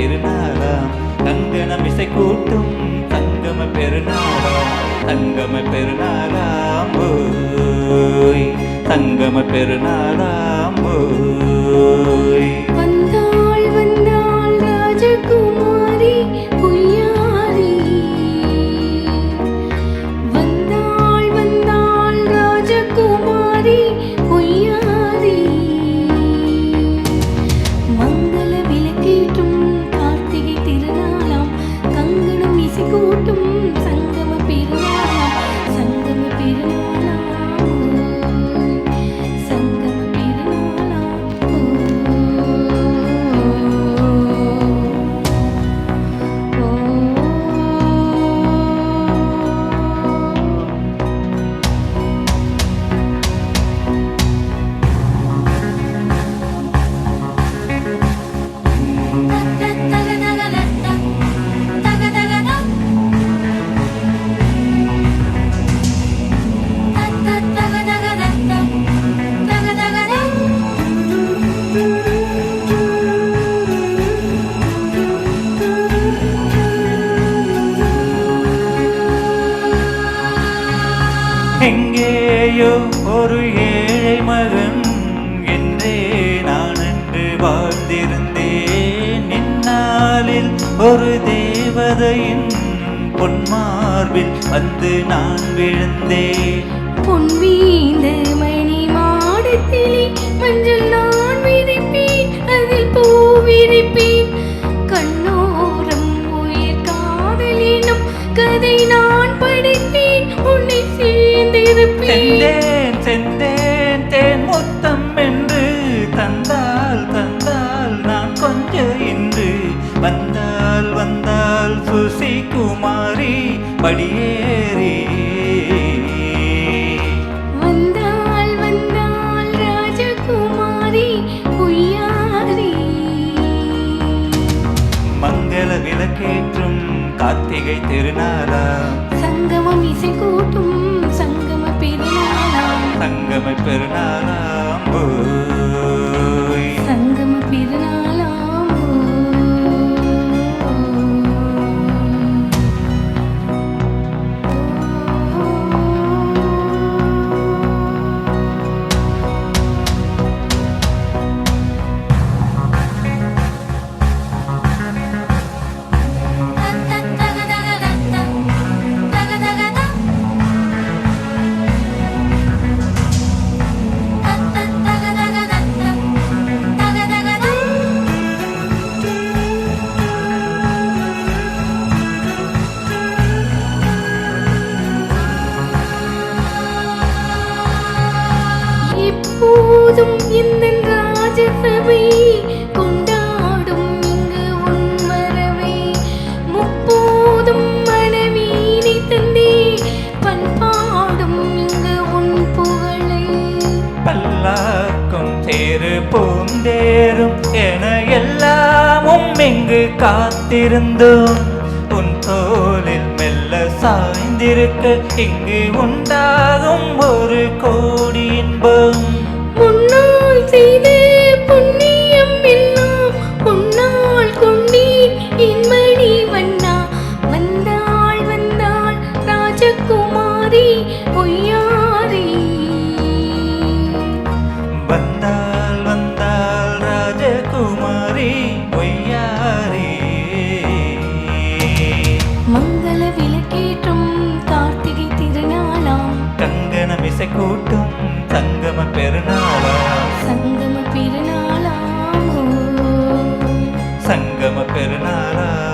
திருநாளாம் கங்கணம் இசை கூட்டும் சங்கம பெருநாளாம் சங்கம பெருநாளாம் ஓய் சங்கம பெருநாளாம் ஓய் வந்தாள் வந்தாள் ராஜகுமாரி பொய்யாரி வந்தாள் வந்தாள் ராஜகுமாரி பொய்யாரி மங்கள விளக்கேற்றும் கார்த்திகை திருநாளாம் கங்கணம் இசை கூட்டும் சங்கம பெருநாளாம் சங்கம பெருநாளாம் சங்கம பெருநாளாம் எங்கேயோ ஒரு ஏழை மகன் என்றே நான் என்று வாழ்ந்திருந்தேன் இந்நாளில் ஒரு தேவதையின் பொன்மார்பில் வந்து நான் விழுந்தேன் பொன் வீந்த மணி மாடத்திலே மஞ்சள் நான் விரிப்பேன் அதில் பூ விரிப்பேன் கண்ணோரம் உயிர் காதலினும் கதை நான் படிப்பேன் உன்னை சேர்ந்திருப்பேன் செந்தேன் செந்தேன் தேன் முத்தம் என்று தந்தால் தந்தால் நான் கொஞ்சம் இன்று வந்தால் வந்தால் சுசி குமாரி படியேறி வந்தாள் வந்தாள் ராஜகுமாரி பொய்யாரி மங்கள விளக்கேற்றும் கார்த்திகை திருநாளா சங்கமம் இசை கூட்டும் சங்கம பெருநாளாம் சங்கம பெருநாளாம் ஓய் சங்கம பெருநாளாம் எப்போதும் இந்த ராஜசபை கொண்டாடும் இங்கு உன் மரவை முப்போதும் மனவீனை தந்தே பண்பாடும் இங்கு உன் புகழை பல்லாக்கும் தேரு பூந்தேரும் என எல்லாமும் இங்கு காத்திருந்தோம் உன் தோளில் மெல்ல சாய்ந்திருக்க இங்கு உண்டாகும் ஒரு கோடி இன்பம் முன்னால் செய்த புண்ணியம் எல்லாம் உன்னால் கொண்டேன் என் மணி வண்ணா வந்தாள் வந்தாள் ராஜகுமாரி பொய்யாரி வந்தால் வந்தால் ராஜகுமாரி பொய்யாரி மங்கள விளக்கேற்றும் கார்த்திகை திருநாளாம் கங்கணம் இசை கூட்டும் சங்கம பெருநாளாம் சங்கம பெருநாளாம் சங்கம பெருநாளாம்